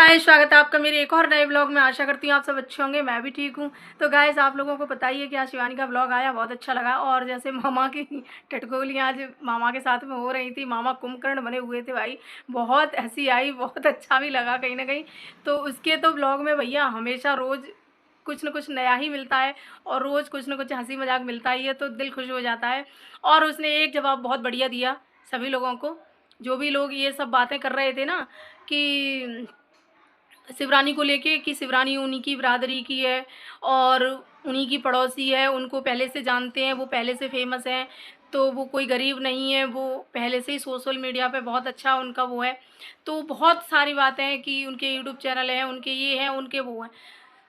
Guys, स्वागत है आपका मेरे एक और नए ब्लॉग में। आशा करती हूँ आप सब अच्छे होंगे, मैं भी ठीक हूँ। तो गाइस, आप लोगों को पता ही है कि आज शिवानी का ब्लॉग आया, बहुत अच्छा लगा। और जैसे मामा की टटकोलियाँ आज मामा के साथ में हो रही थी, मामा कुंभकर्ण बने हुए थे भाई, बहुत हंसी आई, बहुत अच्छा भी लगा कहीं ना कहीं। तो उसके तो ब्लॉग में भैया हमेशा रोज़ कुछ न कुछ नया ही मिलता है और रोज़ कुछ न कुछ हंसी मजाक मिलता ही है, तो दिल खुश हो जाता है। और उसने एक जवाब बहुत बढ़िया दिया सभी लोगों को, जो भी लोग ये सब बातें कर रहे थे ना कि शिवरानी को लेके कि शिवरानी उन्हीं की बिरादरी की है और उन्हीं की पड़ोसी है, उनको पहले से जानते हैं, वो पहले से फेमस हैं, तो वो कोई गरीब नहीं है, वो पहले से ही सोशल मीडिया पे बहुत अच्छा उनका वो है। तो बहुत सारी बातें हैं कि उनके यूट्यूब चैनल हैं, उनके ये हैं, उनके वो हैं।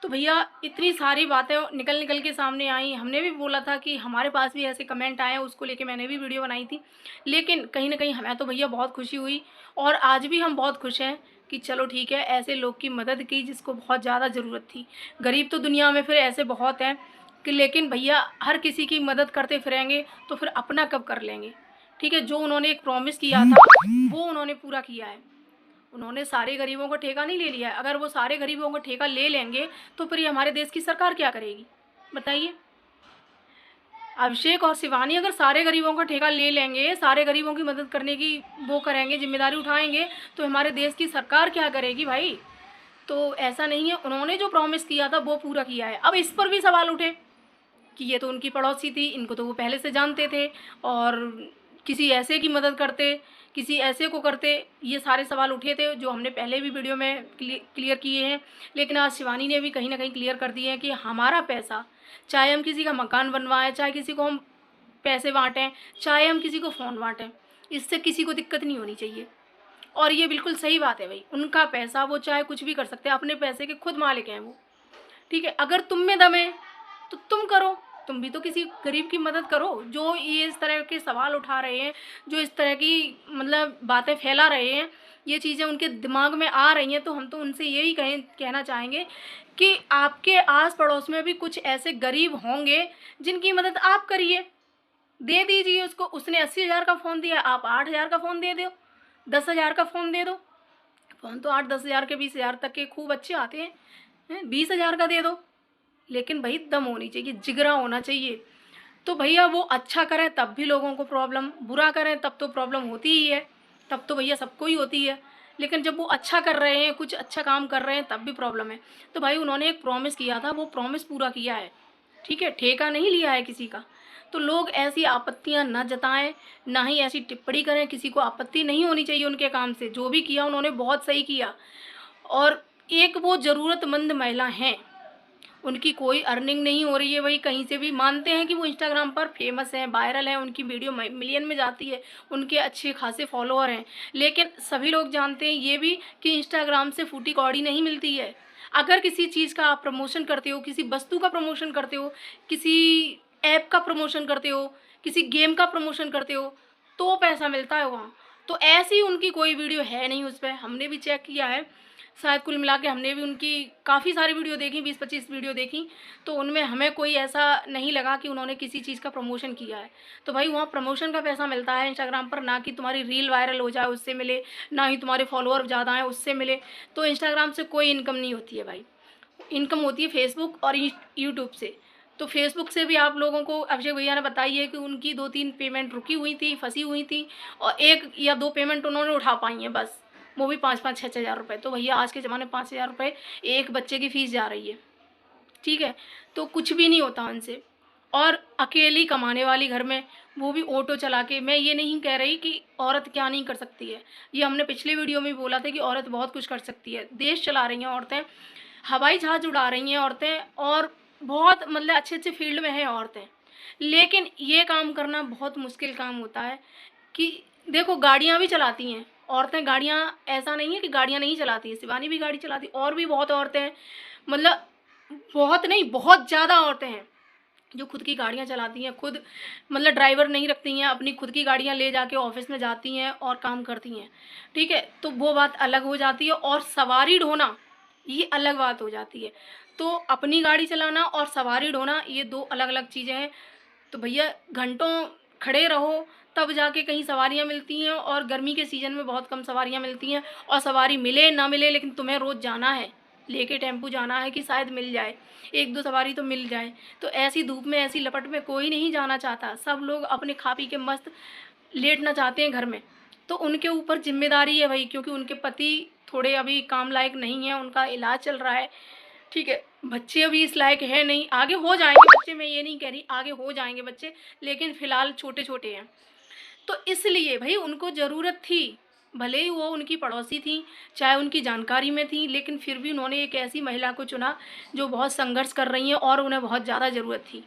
तो भैया इतनी सारी बातें निकल निकल के सामने आई। हमने भी बोला था कि हमारे पास भी ऐसे कमेंट आए हैं, उसको लेके मैंने भी वीडियो बनाई थी। लेकिन कहीं ना कहीं हमें तो भैया बहुत खुशी हुई और आज भी हम बहुत खुश हैं कि चलो ठीक है, ऐसे लोग की मदद की जिसको बहुत ज़्यादा ज़रूरत थी। गरीब तो दुनिया में फिर ऐसे बहुत हैं कि, लेकिन भैया हर किसी की मदद करते फिरेंगे तो फिर अपना कब कर लेंगे। ठीक है, जो उन्होंने एक प्रॉमिस किया था वो उन्होंने पूरा किया है। उन्होंने सारे गरीबों को ठेका नहीं ले लिया है। अगर वो सारे गरीबों को ठेका ले लेंगे तो फिर ये हमारे देश की सरकार क्या करेगी, बताइए। अभिषेक और शिवानी अगर सारे गरीबों का ठेका ले लेंगे, सारे गरीबों की मदद करने की वो करेंगे, जिम्मेदारी उठाएंगे, तो हमारे देश की सरकार क्या करेगी भाई। तो ऐसा नहीं है, उन्होंने जो प्रॉमिस किया था वो पूरा किया है। अब इस पर भी सवाल उठे कि ये तो उनकी पड़ोसी थी, इनको तो वो पहले से जानते थे और किसी ऐसे की मदद करते, किसी ऐसे को करते, ये सारे सवाल उठे थे जो हमने पहले भी वीडियो में क्लियर किए हैं। लेकिन आज शिवानी ने भी कहीं ना कहीं क्लियर कर दिए हैं कि हमारा पैसा, चाहे हम किसी का मकान बनवाएं, चाहे किसी को हम पैसे बाँटें, चाहे हम किसी को फ़ोन बाँटें, इससे किसी को दिक्कत नहीं होनी चाहिए। और ये बिल्कुल सही बात है भाई, उनका पैसा, वो चाहे कुछ भी कर सकते हैं, अपने पैसे के खुद मालिक हैं वो। ठीक है, अगर तुम में दम है तो तुम करो, तुम भी तो किसी गरीब की मदद करो। जो ये इस तरह के सवाल उठा रहे हैं, जो इस तरह की मतलब बातें फैला रहे हैं, ये चीज़ें उनके दिमाग में आ रही हैं, तो हम तो उनसे यही कहना चाहेंगे कि आपके आस पड़ोस में भी कुछ ऐसे गरीब होंगे जिनकी मदद आप करिए, दे दीजिए उसको। उसने 80,000 का फ़ोन दिया, आप 8,000 का फ़ोन दे दो, 10,000 का फ़ोन दे दो। फ़ोन तो 8-10,000 के, 20,000 तक के खूब अच्छे आते हैं, 20,000 का दे दो। लेकिन भाई दम होनी चाहिए, जिगरा होना चाहिए। तो भैया वो अच्छा करें तब भी लोगों को प्रॉब्लम, बुरा करें तब तो प्रॉब्लम होती ही है, तब तो भैया सबको ही होती है। लेकिन जब वो अच्छा कर रहे हैं, कुछ अच्छा काम कर रहे हैं, तब भी प्रॉब्लम है। तो भाई उन्होंने एक प्रॉमिस किया था, वो प्रॉमिस पूरा किया है। ठीक है, ठेका नहीं लिया है किसी का। तो लोग ऐसी आपत्तियां न जताएं, ना ही ऐसी टिप्पणी करें। किसी को आपत्ति नहीं होनी चाहिए उनके काम से, जो भी किया उन्होंने बहुत सही किया। और एक वो ज़रूरतमंद महिला हैं, उनकी कोई अर्निंग नहीं हो रही है भाई कहीं से भी। मानते हैं कि वो इंस्टाग्राम पर फेमस हैं, वायरल हैं, उनकी वीडियो मिलियन में जाती है, उनके अच्छे खासे फॉलोअर हैं। लेकिन सभी लोग जानते हैं ये भी कि इंस्टाग्राम से फूटी कौड़ी नहीं मिलती है। अगर किसी चीज़ का आप प्रमोशन करते हो, किसी वस्तु का प्रमोशन करते हो, किसी ऐप का प्रमोशन करते हो, किसी गेम का प्रमोशन करते हो, तो पैसा मिलता है वहाँ। तो ऐसी उनकी कोई वीडियो है नहीं उस पर, हमने भी चेक किया है। शायद कुल मिला के हमने भी उनकी काफ़ी सारी वीडियो देखी, 20-25 वीडियो देखी, तो उनमें हमें कोई ऐसा नहीं लगा कि उन्होंने किसी चीज़ का प्रमोशन किया है। तो भाई वहाँ प्रमोशन का पैसा मिलता है इंस्टाग्राम पर, ना कि तुम्हारी रील वायरल हो जाए उससे मिले, ना ही तुम्हारे फॉलोअर ज़्यादा हैं उससे मिले। तो इंस्टाग्राम से कोई इनकम नहीं होती है भाई, इनकम होती है फेसबुक और यूट्यूब से। तो फेसबुक से भी आप लोगों को अभिषेक भैया ने बताई है कि उनकी 2-3 पेमेंट रुकी हुई थी, फंसी हुई थी, और 1 या 2 पेमेंट उन्होंने उठा पाई हैं बस, वो भी 5-5, 6-6 हज़ार रुपये। तो भैया आज के ज़माने में 5,000 रुपये एक बच्चे की फ़ीस जा रही है। ठीक है, तो कुछ भी नहीं होता उनसे। और अकेली कमाने वाली घर में, वो भी ऑटो चला के। मैं ये नहीं कह रही कि औरत क्या नहीं कर सकती है, ये हमने पिछले वीडियो में बोला था कि औरत बहुत कुछ कर सकती है। देश चला रही हैं औरतें, हवाई जहाज़ उड़ा रही हैं औरतें, और बहुत मतलब अच्छे अच्छे फील्ड में हैं औरतें। लेकिन ये काम करना बहुत मुश्किल काम होता है कि देखो गाड़ियाँ भी चलाती हैं औरतें, गाड़ियाँ, ऐसा नहीं है कि गाड़ियाँ नहीं चलाती हैं, शिवानी भी गाड़ी चलाती, और भी बहुत औरतें हैं, मतलब बहुत नहीं, बहुत ज़्यादा औरतें हैं जो खुद की गाड़ियाँ चलाती हैं, खुद मतलब ड्राइवर नहीं रखती हैं, अपनी खुद की गाड़ियाँ ले जाके ऑफिस में जाती हैं और काम करती हैं। ठीक है, तो वो बात अलग हो जाती है। और सवारी ढोना, ये अलग बात हो जाती है। तो अपनी गाड़ी चलाना और सवारी ढोना, ये 2 अलग अलग चीज़ें हैं। तो भैया घंटों खड़े रहो तब जाके कहीं सवारियाँ मिलती हैं, और गर्मी के सीज़न में बहुत कम सवारियाँ मिलती हैं। और सवारी मिले ना मिले, लेकिन तुम्हें रोज़ जाना है, लेके टेम्पू जाना है कि शायद मिल जाए, 1-2 सवारी तो मिल जाए। तो ऐसी धूप में, ऐसी लपट में कोई नहीं जाना चाहता। सब लोग अपने खा पी के मस्त लेटना चाहते हैं घर में। तो उनके ऊपर ज़िम्मेदारी है भाई, क्योंकि उनके पति थोड़े अभी काम लायक नहीं हैं, उनका इलाज चल रहा है, ठीक है। बच्चे अभी इस लायक है नहीं, आगे हो जाएंगे बच्चे, मैं ये नहीं कह रही, आगे हो जाएंगे बच्चे, लेकिन फ़िलहाल छोटे-छोटे हैं। तो इसलिए भाई उनको ज़रूरत थी, भले ही वो उनकी पड़ोसी थी, चाहे उनकी जानकारी में थी, लेकिन फिर भी उन्होंने एक ऐसी महिला को चुना जो बहुत संघर्ष कर रही हैं और उन्हें बहुत ज़्यादा ज़रूरत थी।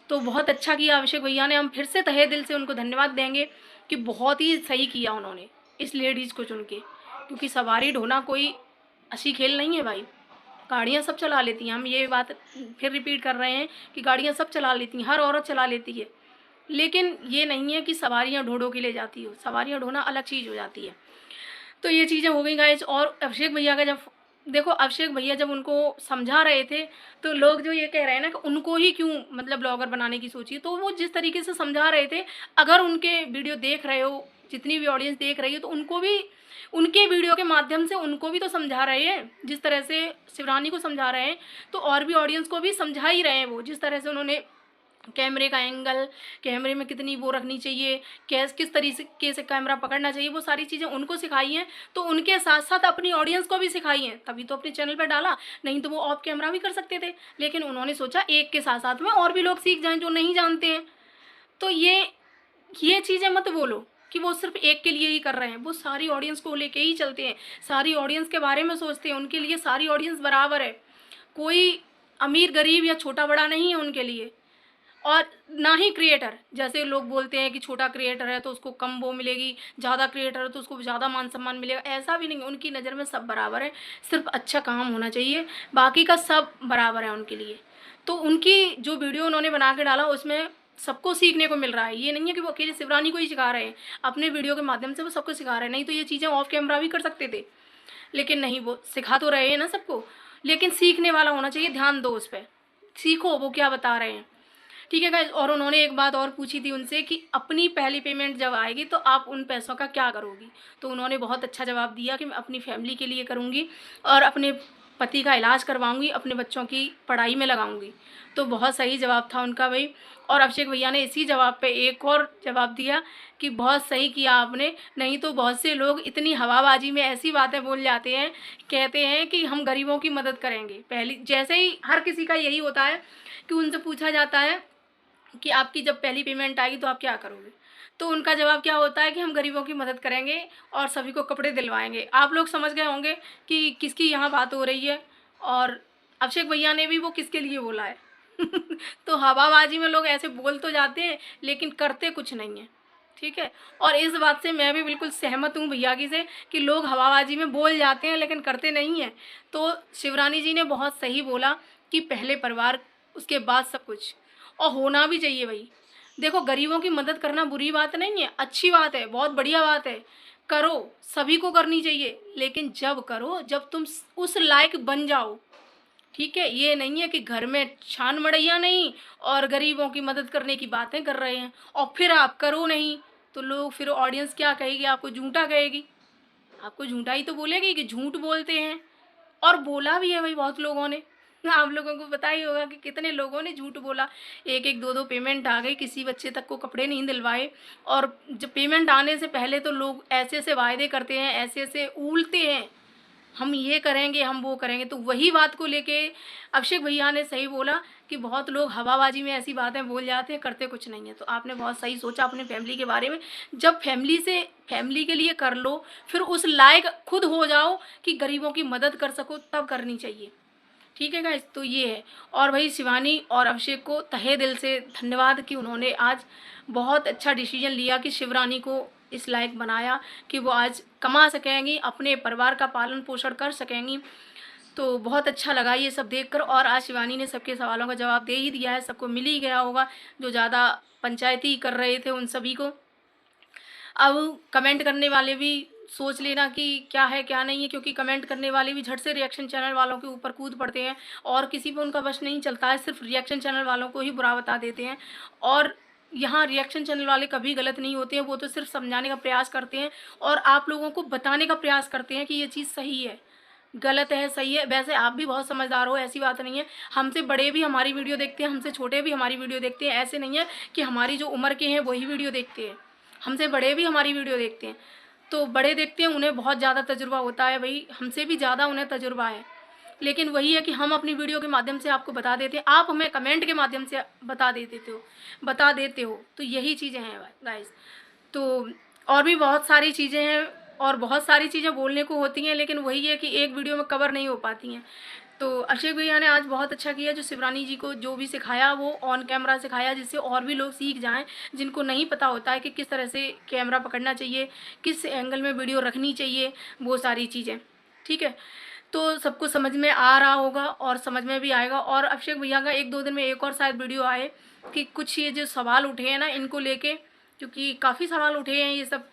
तो बहुत अच्छा किया अभिषेक भैया ने, हम फिर से तहे दिल से उनको धन्यवाद देंगे कि बहुत ही सही किया उन्होंने इस लेडीज़ को चुन के, क्योंकि सवारी ढोना कोई अच्छी खेल नहीं है भाई। गाड़ियाँ सब चला लेती हैं, हम ये बात फिर रिपीट कर रहे हैं कि गाड़ियाँ सब चला लेती हैं, हर औरत चला लेती है, लेकिन ये नहीं है कि सवारियाँ ढो-ढो के ले जाती हो, सवारियाँ ढोना अलग चीज़ हो जाती है। तो ये चीज़ें हो गई गाइस। और अभिषेक भैया का जब देखो, अभिषेक भैया जब उनको समझा रहे थे, तो लोग जो ये कह रहे हैं ना कि उनको ही क्यों मतलब ब्लॉगर बनाने की सोची, तो वो जिस तरीके से समझा रहे थे, अगर उनके वीडियो देख रहे हो, जितनी भी ऑडियंस देख रही है, तो उनको भी उनके वीडियो के माध्यम से उनको भी तो समझा रहे हैं, जिस तरह से शिवरानी को समझा रहे हैं, तो और भी ऑडियंस को भी समझा ही रहे हैं वो, जिस तरह से उन्होंने कैमरे का एंगल, कैमरे में कितनी वो रखनी चाहिए, किस तरीके से कैमरा पकड़ना चाहिए, वो सारी चीज़ें उनको सिखाई हैं। तो उनके साथ साथ अपनी ऑडियंस को भी सिखाई हैं, तभी तो अपने चैनल पे डाला, नहीं तो वो ऑफ कैमरा भी कर सकते थे, लेकिन उन्होंने सोचा एक के साथ साथ में और भी लोग सीख जाएं जो नहीं जानते हैं। तो ये चीज़ें मत बोलो कि वो सिर्फ एक के लिए ही कर रहे हैं, वो सारी ऑडियंस को लेके ही चलते हैं, सारी ऑडियंस के बारे में सोचते हैं, उनके लिए सारी ऑडियंस बराबर है, कोई अमीर गरीब या छोटा बड़ा नहीं है उनके लिए। और ना ही क्रिएटर, जैसे लोग बोलते हैं कि छोटा क्रिएटर है तो उसको कम वो मिलेगी, ज़्यादा क्रिएटर है तो उसको ज़्यादा मान सम्मान मिलेगा, ऐसा भी नहीं, उनकी नज़र में सब बराबर है, सिर्फ अच्छा काम होना चाहिए, बाकी का सब बराबर है उनके लिए। तो उनकी जो वीडियो उन्होंने बना के डाला, उसमें सबको सीखने को मिल रहा है, ये नहीं है कि वो अकेले शिवरानी को ही सिखा रहे हैं, अपने वीडियो के माध्यम से वो सबको सिखा रहे हैं, नहीं तो ये चीज़ें ऑफ कैमरा भी कर सकते थे, लेकिन नहीं, वो सिखा तो रहे हैं ना सबको, लेकिन सीखने वाला होना चाहिए, ध्यान दो उस पर, सीखो वो क्या बता रहे हैं, ठीक है गाइज। और उन्होंने एक बात और पूछी थी उनसे कि अपनी पहली पेमेंट जब आएगी तो आप उन पैसों का क्या करोगी, तो उन्होंने बहुत अच्छा जवाब दिया कि मैं अपनी फैमिली के लिए करूँगी और अपने पति का इलाज करवाऊँगी, अपने बच्चों की पढ़ाई में लगाऊँगी। तो बहुत सही जवाब था उनका भाई। और अभिषेक भैया ने इसी जवाब पे एक और जवाब दिया कि बहुत सही किया आपने, नहीं तो बहुत से लोग इतनी हवाबाजी में ऐसी बातें बोल जाते हैं, कहते हैं कि हम गरीबों की मदद करेंगे। पहली जैसे ही हर किसी का यही होता है कि उनसे पूछा जाता है कि आपकी जब पहली पेमेंट आएगी तो आप क्या करोगे, तो उनका जवाब क्या होता है कि हम गरीबों की मदद करेंगे और सभी को कपड़े दिलवाएंगे। आप लोग समझ गए होंगे कि किसकी यहाँ बात हो रही है, और अभिषेक भैया ने भी वो किसके लिए बोला है। तो हवाबाजी में लोग ऐसे बोल तो जाते हैं लेकिन करते कुछ नहीं है, ठीक है। और इस बात से मैं भी बिल्कुल सहमत हूँ भैया की से कि लोग हवाबाजी में बोल जाते हैं लेकिन करते नहीं हैं। तो शिवरानी जी ने बहुत सही बोला कि पहले परिवार, उसके बाद सब कुछ, और होना भी चाहिए भाई। देखो, गरीबों की मदद करना बुरी बात नहीं है, अच्छी बात है, बहुत बढ़िया बात है, करो, सभी को करनी चाहिए, लेकिन जब करो जब तुम उस लायक बन जाओ, ठीक है। ये नहीं है कि घर में छान मड़ैया नहीं और गरीबों की मदद करने की बातें कर रहे हैं और फिर आप करो नहीं, तो लोग, फिर ऑडियंस क्या कहेगी, आपको झूठा कहेगी, आपको झूठा ही तो बोलेगी कि झूठ बोलते हैं। और बोला भी है भाई बहुत लोगों ने, आप लोगों को पता ही होगा कि कितने लोगों ने झूठ बोला, एक एक दो दो पेमेंट आ गई, किसी बच्चे तक को कपड़े नहीं दिलवाए। और जब पेमेंट आने से पहले तो लोग ऐसे ऐसे वायदे करते हैं, ऐसे ऐसे उलते हैं, हम ये करेंगे, हम वो करेंगे। तो वही बात को लेके अभिषेक भैया ने सही बोला कि बहुत लोग हवाबाजी में ऐसी बातें बोल जाते हैं, करते कुछ नहीं है। तो आपने बहुत सही सोचा अपने फैमिली के बारे में, जब फैमिली के लिए कर लो, फिर उस लायक खुद हो जाओ कि गरीबों की मदद कर सको, तब करनी चाहिए, ठीक है गाइस। तो ये है। और भाई शिवानी और अभिषेक को तहे दिल से धन्यवाद कि उन्होंने आज बहुत अच्छा डिसीजन लिया कि शिवरानी को इस लायक बनाया कि वो आज कमा सकेंगी, अपने परिवार का पालन पोषण कर सकेंगी। तो बहुत अच्छा लगा ये सब देखकर। और आज शिवानी ने सबके सवालों का जवाब दे ही दिया है, सबको मिल ही गया होगा, जो ज़्यादा पंचायती कर रहे थे उन सभी को। अब कमेंट करने वाले भी सोच लेना कि क्या है क्या नहीं है, क्योंकि कमेंट करने वाले भी झट से रिएक्शन चैनल वालों के ऊपर कूद पड़ते हैं और किसी पे उनका वश नहीं चलता है, सिर्फ रिएक्शन चैनल वालों को ही बुरा बता देते हैं। और यहाँ रिएक्शन चैनल वाले कभी गलत नहीं होते हैं, वो तो सिर्फ समझाने का प्रयास करते हैं और आप लोगों को बताने का प्रयास करते हैं कि ये चीज़ सही है, गलत है, सही है। वैसे आप भी बहुत समझदार हो, ऐसी बात नहीं है। हमसे बड़े भी हमारी वीडियो देखते हैं, हमसे छोटे भी हमारी वीडियो देखते हैं। ऐसे नहीं है कि हमारी जो उम्र के हैं वही वीडियो देखते हैं, हमसे बड़े भी हमारी वीडियो देखते हैं। तो बड़े देखते हैं, उन्हें बहुत ज़्यादा तजुर्बा होता है भाई, हमसे भी ज़्यादा उन्हें तजुर्बा है। लेकिन वही है कि हम अपनी वीडियो के माध्यम से आपको बता देते हैं, आप हमें कमेंट के माध्यम से बता देते हो। तो यही चीज़ें हैं गाइस। तो और भी बहुत सारी चीज़ें हैं और बहुत सारी चीज़ें बोलने को होती हैं, लेकिन वही है कि एक वीडियो में कवर नहीं हो पाती हैं। तो अभिषेक भैया ने आज बहुत अच्छा किया, जो शिवरानी जी को जो भी सिखाया वो ऑन कैमरा सिखाया, जिससे और भी लोग सीख जाएं, जिनको नहीं पता होता है कि किस तरह से कैमरा पकड़ना चाहिए, किस एंगल में वीडियो रखनी चाहिए, वो सारी चीज़ें। ठीक है, तो सबको समझ में आ रहा होगा और समझ में भी आएगा। और अभिषेक भैया का 1-2 दिन में एक और शायद वीडियो आए कि कुछ ये जो सवाल उठे हैं ना इनको लेके, क्योंकि काफ़ी सवाल उठे हैं ये सब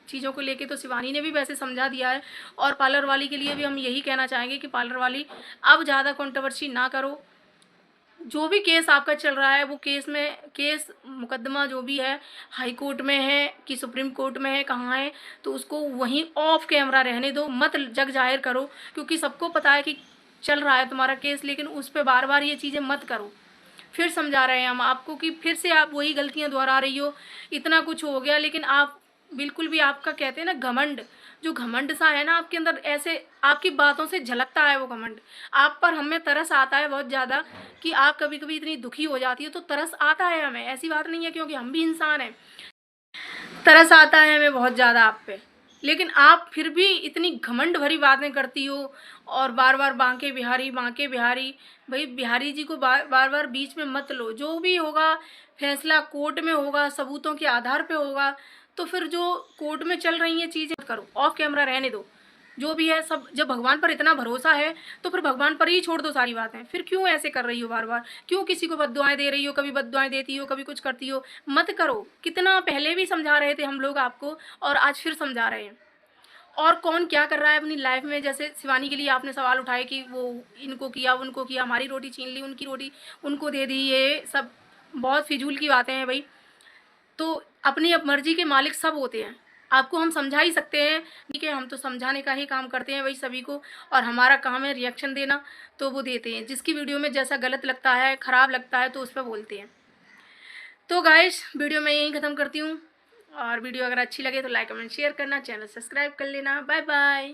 चीज़ों को लेके, तो शिवानी ने भी वैसे समझा दिया है। और पार्लर वाली के लिए भी हम यही कहना चाहेंगे कि पार्लर वाली अब ज़्यादा कंट्रोवर्सी ना करो। जो भी केस आपका चल रहा है वो केस मुकदमा जो भी है हाई कोर्ट में है कि सुप्रीम कोर्ट में है, कहाँ है, तो उसको वहीं ऑफ कैमरा रहने दो, मत जग जाहिर करो। क्योंकि सबको पता है कि चल रहा है तुम्हारा केस, लेकिन उस पर बार बार ये चीज़ें मत करो। फिर समझा रहे हैं हम आपको कि फिर से आप वही गलतियां दोहरा रही हो। इतना कुछ हो गया लेकिन आप बिल्कुल भी, आपका कहते हैं ना घमंड, जो घमंड सा है ना आपके अंदर, ऐसे आपकी बातों से झलकता है वो घमंड। आप पर हमें तरस आता है बहुत ज़्यादा कि आप कभी कभी इतनी दुखी हो जाती हो, तो तरस आता है हमें, ऐसी बात नहीं है, क्योंकि हम भी इंसान हैं। तरस आता है हमें बहुत ज़्यादा आप पे, लेकिन आप फिर भी इतनी घमंड भरी बातें करती हो और बार बार बांके बिहारी बांके बिहारी। भाई बिहारी जी को बार बार बीच में मत लो। जो भी होगा फैसला कोर्ट में होगा, सबूतों के आधार पे होगा। तो फिर जो कोर्ट में चल रही हैं चीज़ें मत करो, ऑफ कैमरा रहने दो। जो भी है सब, जब भगवान पर इतना भरोसा है तो फिर भगवान पर ही छोड़ दो सारी बातें। फिर क्यों ऐसे कर रही हो बार बार, क्यों किसी को बद्दुआएं दे रही हो, कभी बद्दुआएं देती हो, कभी कुछ करती हो। मत करो। कितना पहले भी समझा रहे थे हम लोग आपको और आज फिर समझा रहे हैं। और कौन क्या कर रहा है अपनी लाइफ में, जैसे शिवानी के लिए आपने सवाल उठाए कि वो इनको किया उनको किया, हमारी रोटी छीन ली, उनकी रोटी उनको दे दी, ये सब बहुत फिजूल की बातें हैं भाई। तो अपनी अब मर्जी के मालिक सब होते हैं। आपको हम समझा ही सकते हैं, ठीक है, हम तो समझाने का ही काम करते हैं भाई सभी को, और हमारा काम है रिएक्शन देना, तो वो देते हैं। जिसकी वीडियो में जैसा गलत लगता है, ख़राब लगता है, तो उस पर बोलते हैं। तो गाइस वीडियो मैं यहीं ख़त्म करती हूँ, और वीडियो अगर अच्छी लगे तो लाइक कमेंट शेयर करना, चैनल सब्सक्राइब कर लेना। Bye bye.